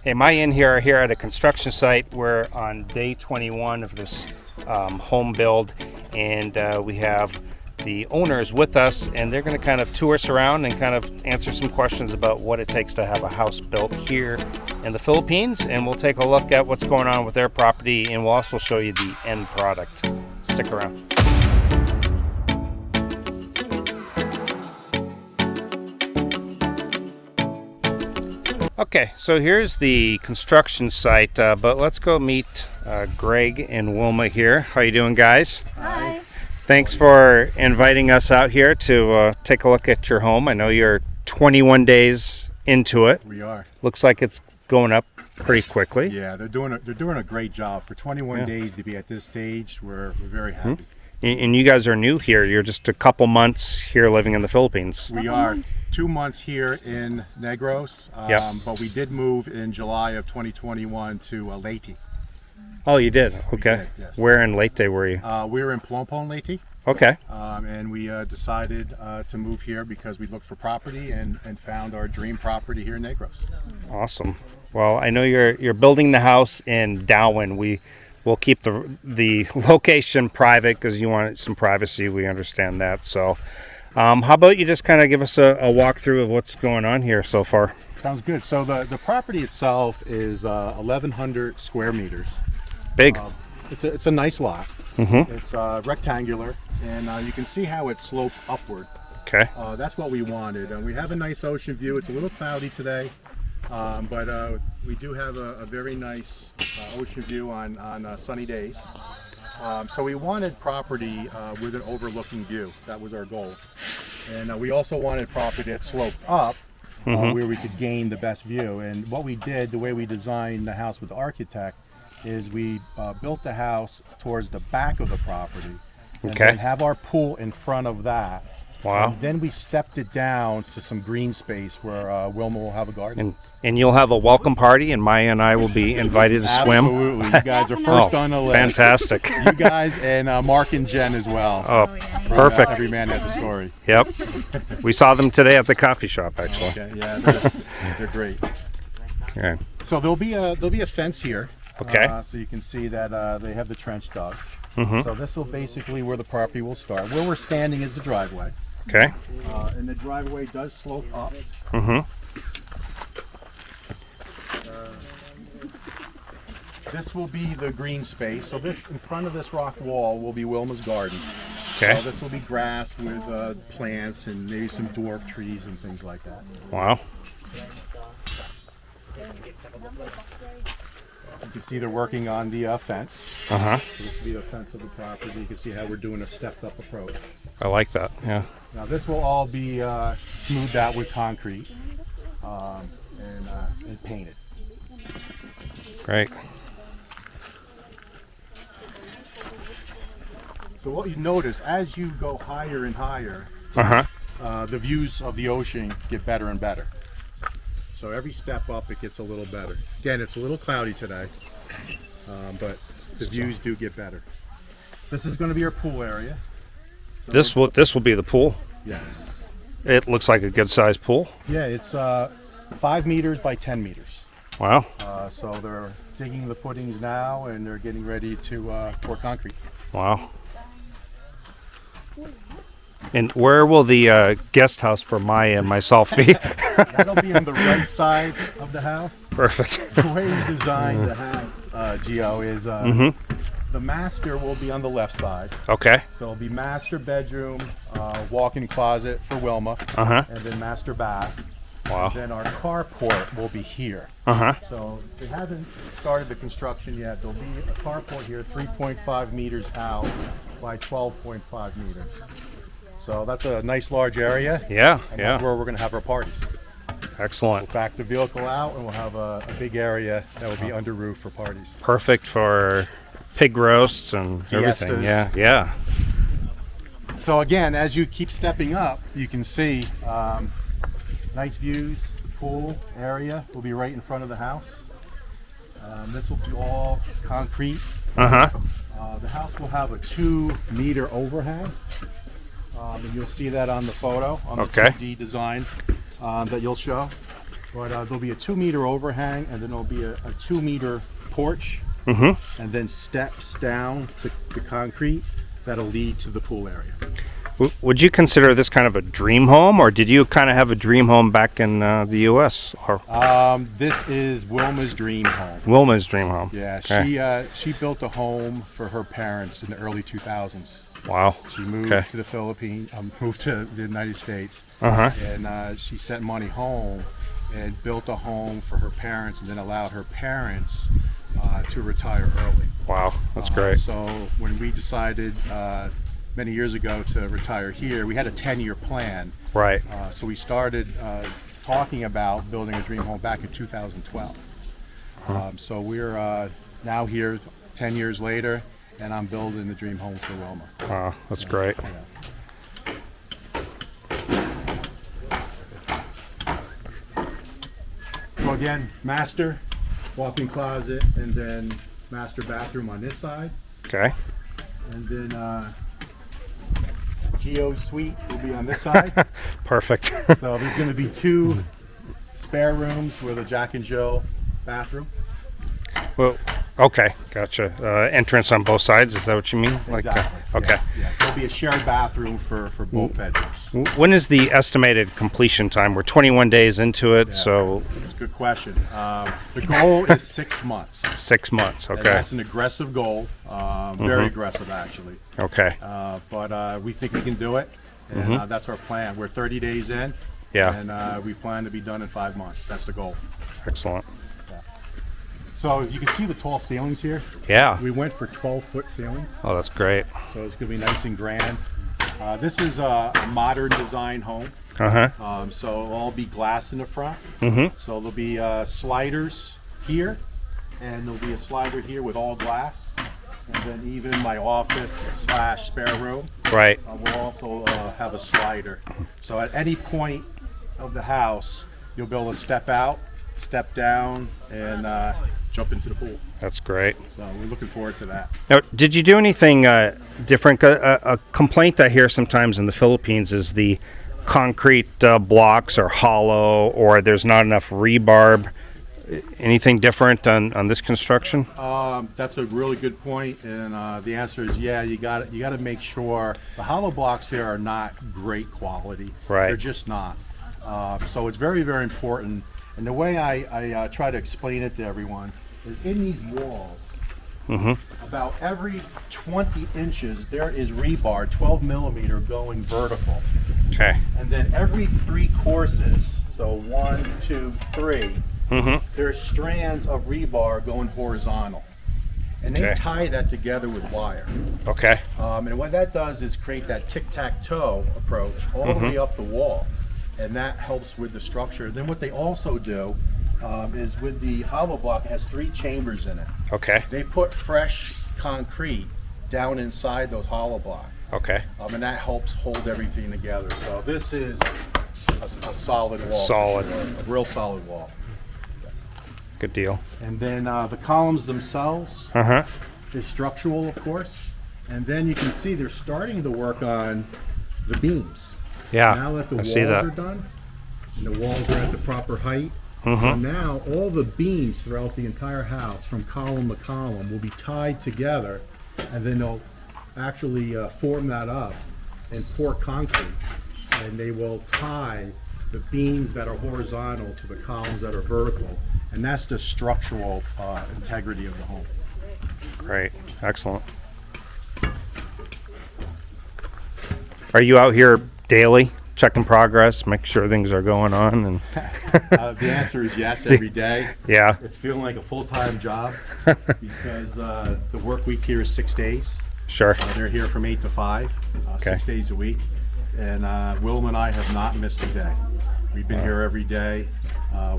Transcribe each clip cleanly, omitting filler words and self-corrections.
Hey, Maya and here are here at a construction site. We're on day 21 of this home build, and we have the owners with us, and they're going to kind of tour us around and kind of answer some questions about what it takes to have a house built here in the Philippines. And we'll take a look at what's going on with their property, and we'll also show you the end product. Stick around. Okay, so here's the construction site, but let's go meet Greg and Wilma here. How you doing, guys? Hi. Thanks for inviting us out here to take a look at your home. I know you're 21 days into it. We are. Looks like it's going up pretty quickly. Yeah, they're doing a great job. For 21 days to be at this stage, we're very happy. And you guys are new here. You're just a couple months here living in the Philippines. We are 2 months here in Negros, but we did move in July of 2021 to Leyte. Oh, you did? Okay. did, yes. Where in Leyte were you? We were in Plompon, Leyte, Okay. and we decided to move here because we looked for property and found our dream property here in Negros. Awesome. Well, I know you're building the house in Darwin. We'll keep the location private because you want some privacy. We understand that. So how about you just kind of give us a walkthrough of what's going on here so far? Sounds good. So the property itself is 1,100 square meters. Big. It's a nice lot. Mm-hmm. It's rectangular, and you can see how it slopes upward. Okay. That's what we wanted. We have a nice ocean view. It's a little cloudy today, but we do have a very nice ocean view on sunny days. So we wanted property with an overlooking view. That was our goal. And we also wanted property that sloped up where we could gain the best view. And what we did, the way we designed the house with the architect, is we built the house towards the back of the property. And then have our pool in front of that. Wow. And then we stepped it down to some green space where Wilma will have a garden. And you'll have a welcome party, and Maya and I will be invited to swim. Absolutely. You guys are first on the list. Fantastic. You guys and Mark and Jen as well. Oh, From, perfect. Every man has a story. Yep. We saw them today at the coffee shop, actually. Okay, yeah, they're great. Okay. So there'll be a fence here. Okay. So you can see that they have the trench dug. Mm-hmm. So this will basically where the property will start. Where we're standing is the driveway. Okay. And the driveway does slope up. Mm-hmm. This will be the green space. So this, in front of this rock wall, will be Wilma's garden. Okay. So this will be grass with plants and maybe some dwarf trees and things like that. Wow. You can see they're working on the fence. Uh-huh. So this will be the fence of the property. You can see how we're doing a stepped-up approach. I like that. Yeah. Now this will all be smoothed out with concrete and painted. Great. So what you notice as you go higher and higher, the views of the ocean get better and better. So every step up, it gets a little better. Again, it's a little cloudy today, but the views do get better. This is going to be our pool area. So This will be the pool. Yes. It looks like a good sized pool. Yeah, it's 5 meters by 10 meters. Wow. So they're digging the footings now, and they're getting ready to pour concrete. Wow. And where will the guest house for Maya and myself be? That'll be on the right side of the house. Perfect. The way we designed the house, Gio, is the master will be on the left side. Okay. So it'll be master bedroom, walk-in closet for Wilma, and then master bath. Wow. And then our carport will be here. So they haven't started the construction yet. There'll be a carport here, 3.5 meters out by 12.5 meters. So that's a nice large area. Yeah. And Yeah. that's where we're going to have our parties. Excellent. Back the vehicle out, and we'll have a big area that will be under roof for parties. Perfect for pig roasts and everything. Fiestas. Yeah. Yeah. So again, as you keep stepping up, you can see nice views. The pool area will be right in front of the house. This will be all concrete. The house will have a 2-meter overhang. And you'll see that on the photo, on the 2D design that you'll show. But there'll be a 2-meter overhang, and then there'll be a 2-meter porch, Mm-hmm. and then steps down to concrete that'll lead to the pool area. Would you consider this kind of a dream home, or did you kind of have a dream home back in the U.S.? Or This is Wilma's dream home. Wilma's dream home. Yeah, Okay. she built a home for her parents in the early 2000s. Wow. She moved Okay. to the Philippines, moved to the United States, Uh-huh. and she sent money home and built a home for her parents, and then allowed her parents to retire early. Wow, that's great. So when we decided many years ago to retire here, we had a 10-year plan. Right. So we started talking about building a dream home back in 2012. So we're now here 10 years later, and I'm building the dream home for Wilma. Wow, that's great. Yeah. So again, master, walk-in closet, and then master bathroom on this side. Okay. And then Geo suite will be on this side. Perfect. So there's going to be 2 spare rooms with a Jack and Jill bathroom. Well, okay, gotcha. Entrance on both sides, is that what you mean? Exactly. Okay. Yeah. So there'll be a shared bathroom for both bedrooms. When is the estimated completion time? We're 21 days into it, so That's a good question. The goal is 6 months. 6 months. And Okay. that's an aggressive goal. Very aggressive, actually. Okay. But we think we can do it. And that's our plan. We're 30 days in. Yeah. And we plan to be done in 5 months. That's the goal. Excellent. So you can see the tall ceilings here. Yeah. We went for 12-foot ceilings. Oh, that's great. So it's going to be nice and grand. This is a modern design home. Uh-huh. So it'll all be glass in the front. Mm-hmm. So there'll be sliders here, and there'll be a slider here with all glass. And then even my office / spare room Right. will also have a slider. So at any point of the house, you'll be able to step out, step down, and jump into the pool. That's great. So we're looking forward to that. Now, did you do anything different? A complaint I hear sometimes in the Philippines is the concrete blocks are hollow, or there's not enough rebar. Anything different on this construction? That's a really good point, and the answer is yeah. You got to make sure the hollow blocks here are not great quality. Right. They're just not. So it's very, very important. And the way I try to explain it to everyone is in these walls, about every 20 inches there is rebar, 12 millimeter, going vertical. Okay. And then every 3 courses, so 1, 2, 3, there's strands of rebar going horizontal. And they Okay. tie that together with wire. Okay. And what that does is create that tic-tac-toe approach all the way up the wall. And that helps with the structure. Then what they also do is with the hollow block, it has 3 chambers in it. Okay. They put fresh concrete down inside those hollow blocks. Okay. And that helps hold everything together. So this is a solid wall. for Solid. sure. A real solid wall. Good deal. And then the columns themselves Uh-huh. is structural, of course. And then you can see they're starting to work on the beams. Yeah. Now that the I walls see that. are done, and the walls are at the proper height, so now all the beams throughout the entire house, from column to column, will be tied together, and then they'll actually form that up and pour concrete, and they will tie the beams that are horizontal to the columns that are vertical, and that's the structural integrity of the home. Great. Excellent. Are you out here daily, checking progress, make sure things are going on? And The answer is yes, every day. yeah. It's feeling like a full-time job because the work week here is 6 days. Sure. They're here from 8 to 5, 6 days a week. And Willem and I have not missed a day. We've been here every day.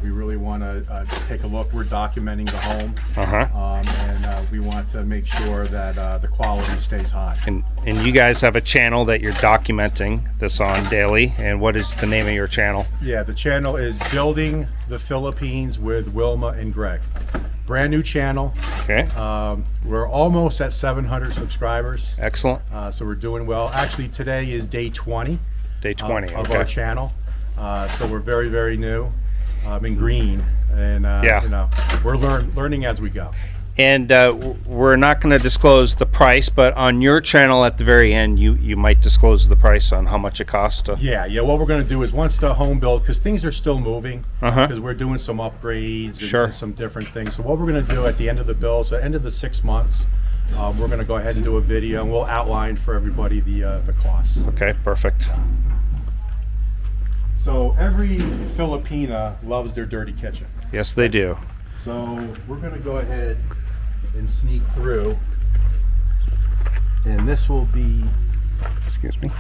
We really want to take a look. We're documenting the home. And we want to make sure that the quality stays high. And you guys have a channel that you're documenting this on daily. And what is the name of your channel? Yeah, the channel is Building the Philippines with Wilma and Greg. Brand new channel. Okay. We're almost at 700 subscribers. Excellent. So we're doing well. Actually, today is day 20. Day 20. Of okay. our channel. So we're very, very new. in green, and Yeah. you know, we're learning as we go. And we're not going to disclose the price, but on your channel at the very end, you might disclose the price on how much it costs to. Yeah. What we're going to do is once the home build, because things are still moving, Uh-huh. because we're doing some upgrades and, Sure. and some different things. So what we're going to do at the end of the build, so end of the 6 months, we're going to go ahead and do a video, and we'll outline for everybody the costs. Okay, perfect. So every Filipina loves their dirty kitchen. Yes, they do. So we're going to go ahead and sneak through, and this will be Excuse me.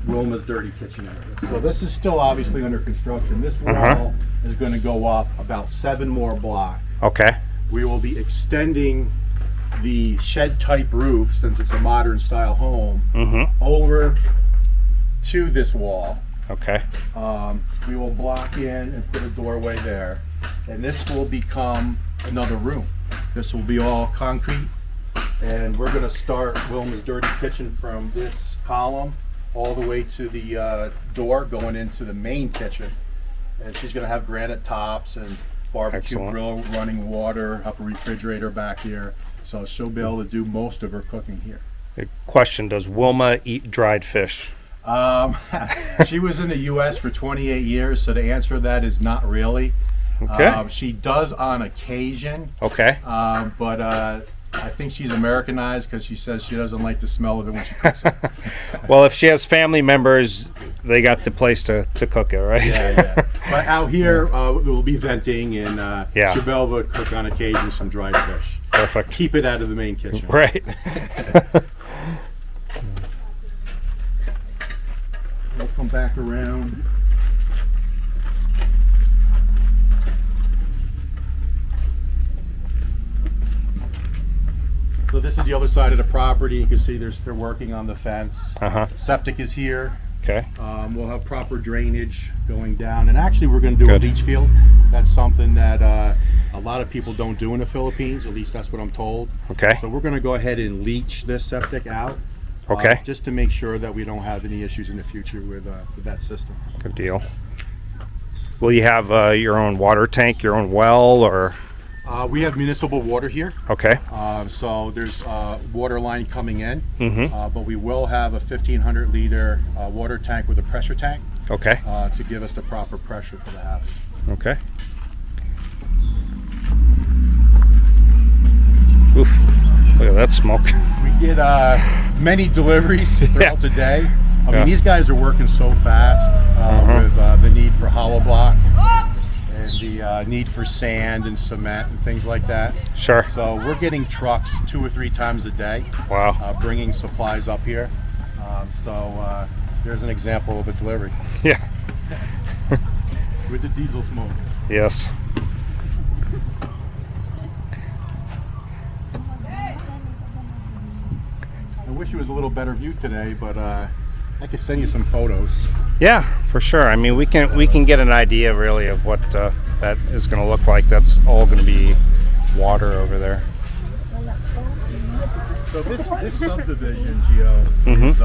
Wilma's dirty kitchen area. So this is still obviously under construction. This wall Uh-huh. is going to go up about 7 more blocks. Okay. We will be extending the shed type roof, since it's a modern style home, Mm-hmm. over to this wall. Okay. We will block in and put a doorway there, and this will become another room. This will be all concrete, and we're going to start Wilma's dirty kitchen from this column all the way to the door going into the main kitchen. And she's going to have granite tops and barbecue Excellent. grill, running water, have a refrigerator back here, so she'll be able to do most of her cooking here. The question: does Wilma eat dried fish? She was in the U.S. for 28 years, so the answer to that is not really. Okay. She does on occasion, Okay. but I think she's Americanized because she says she doesn't like the smell of it when she cooks it. Well, if she has family members, they got the place to cook it, right? Yeah. But out here, we'll be venting, and Yeah. she'll be able to cook on occasion some dried fish. Perfect. Keep it out of the main kitchen. Right. We'll come back around. So this is the other side of the property. You can see they're working on the fence. Uh-huh. Septic is here. Okay. We'll have proper drainage going down, and actually we're going to do Good. a leach field. That's something that a lot of people don't do in the Philippines. At least that's what I'm told. Okay. So we're going to go ahead and leach this septic out. Okay. Just to make sure that we don't have any issues in the future with that system. Good deal. Will you have your own water tank, your own well, or? We have municipal water here. Okay. So there's water line coming in, Mm-hmm. but we will have a 1,500 liter water tank with a pressure tank Okay. to give us the proper pressure for the house. Okay. Oof. Look at that smoke. We get many deliveries throughout the day. I mean, Yeah. these guys are working so fast with the need for hollow block and the need for sand and cement and things like that. Sure. So we're getting trucks 2 or 3 times a day. Wow. Bringing supplies up here. There's an example of a delivery Yeah. with the diesel smoke. Yes. I wish it was a little better view today, but I could send you some photos. Yeah, for sure. I mean, we can get an idea really of what that is going to look like. That's all going to be water over there. So this subdivision, Gio, is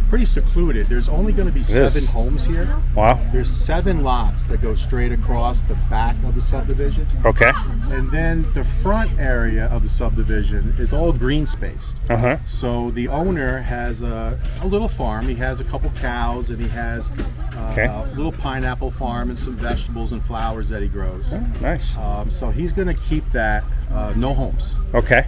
pretty secluded. There's only going to be 7 homes here. Wow. There's 7 lots that go straight across the back of the subdivision. Okay. And then the front area of the subdivision is all green spaced. Uh-huh. So the owner has a little farm. He has a couple cows, and he has Okay. a little pineapple farm and some vegetables and flowers that he grows. Oh, nice. So he's going to keep that no homes. Okay.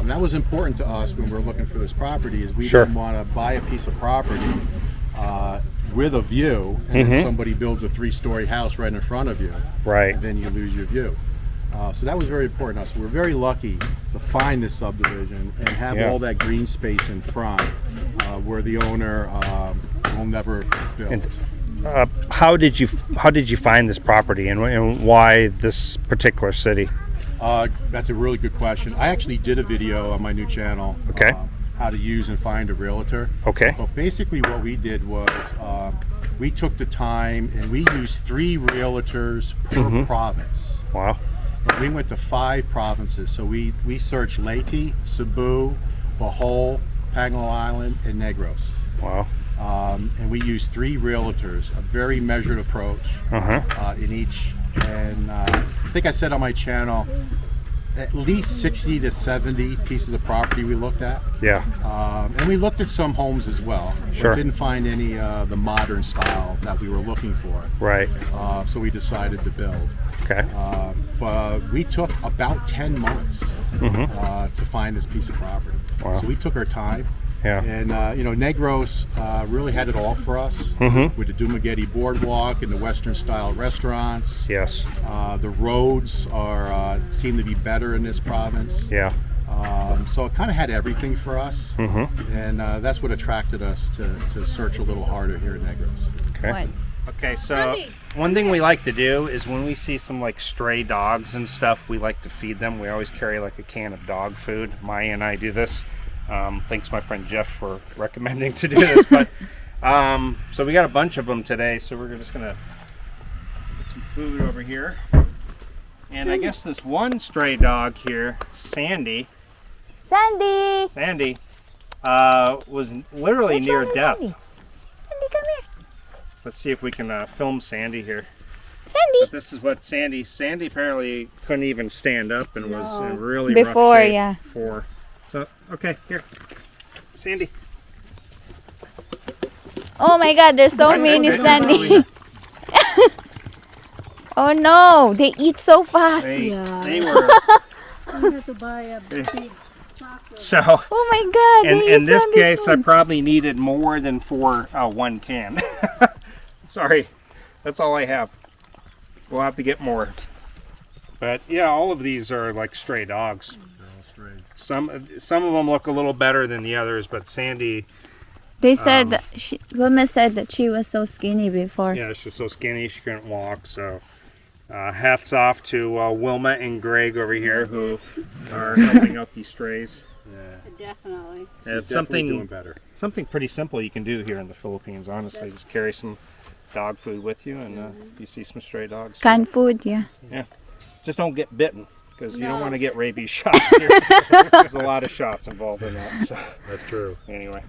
That was important to us when we were looking for this property. Is we Sure. didn't want to buy a piece of property with a view, and then somebody builds a 3-story house right in front of you, Right. and then you lose your view. So that was very important to us. We're very lucky to find this subdivision and have Yeah. all that green space in front, where the owner will never build. And how did you find this property, and why this particular city? That's a really good question. I actually did a video on my new channel. Okay. How to use and find a realtor. Okay. But basically what we did was we took the time and we used 3 realtors per province. Wow. And we went to 5 provinces. So we searched Leyte, Cebu, Bohol, Panguil Island, and Negros. Wow. And we used 3 realtors, a very measured approach in each. And I think I said on my channel, at least 60 to 70 pieces of property we looked at. Yeah. And we looked at some homes as well. Sure. But didn't find any the modern style that we were looking for. Right. So we decided to build. Okay. But we took about 10 months to find this piece of property. Wow. So we took our time. Yeah. And Negros really had it all for us with the Dumaguete Boardwalk and the Western style restaurants. Yes. The roads seem to be better in this province. Yeah. So it kind of had everything for us. And that's what attracted us to search a little harder here in Negros. Okay. Okay, so one thing we like to do is when we see some like stray dogs and stuff, we like to feed them. We always carry like a can of dog food. Maya and I do this. Thanks my friend Jeff for recommending to do this. But so we got a bunch of them today, so we're just gonna get some food over here. And I guess this one stray dog here, Sandy, was literally near death. Sandy, come here. Let's see if we can film Sandy here. Sandy. But this is what Sandy apparently couldn't even stand up and was in really Before, rough shape yeah. before. So, okay, here. Sandy. Oh my God, there's so many standing. Oh no, they eat so fast. They Yeah. were. I had to buy a big chocolate. So, Oh my God, they in eat this on case, I one. probably needed more than one can. Sorry, that's all I have. We'll have to get more. But yeah, all of these are like stray dogs. They're all stray. Some of them look a little better than the others, but Sandy, They said Wilma said that she was so skinny before. yeah, she was so skinny she couldn't walk. So, hats off to Wilma and Greg over here who are helping out these strays. Yeah. Definitely. Yeah, it's Definitely doing something better. something pretty simple you can do here in the Philippines. Honestly, just carry some dog food with you, and you see some stray dogs. Canned food, yeah. Just don't get bitten, because you don't want to get rabies shots here. There's a lot of shots involved in that. So. That's true. Anyway.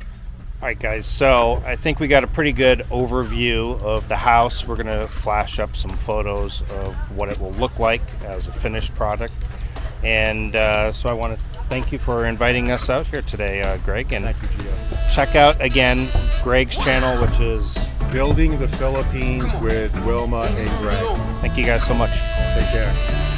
All right, guys, so I think we got a pretty good overview of the house. We're going to flash up some photos of what it will look like as a finished product. And so I want to thank you for inviting us out here today, Greg. And Thank you, Gio. check out, again, Greg's channel, which is... Building the Philippines with Wilma and Greg. Thank you guys so much. Take care.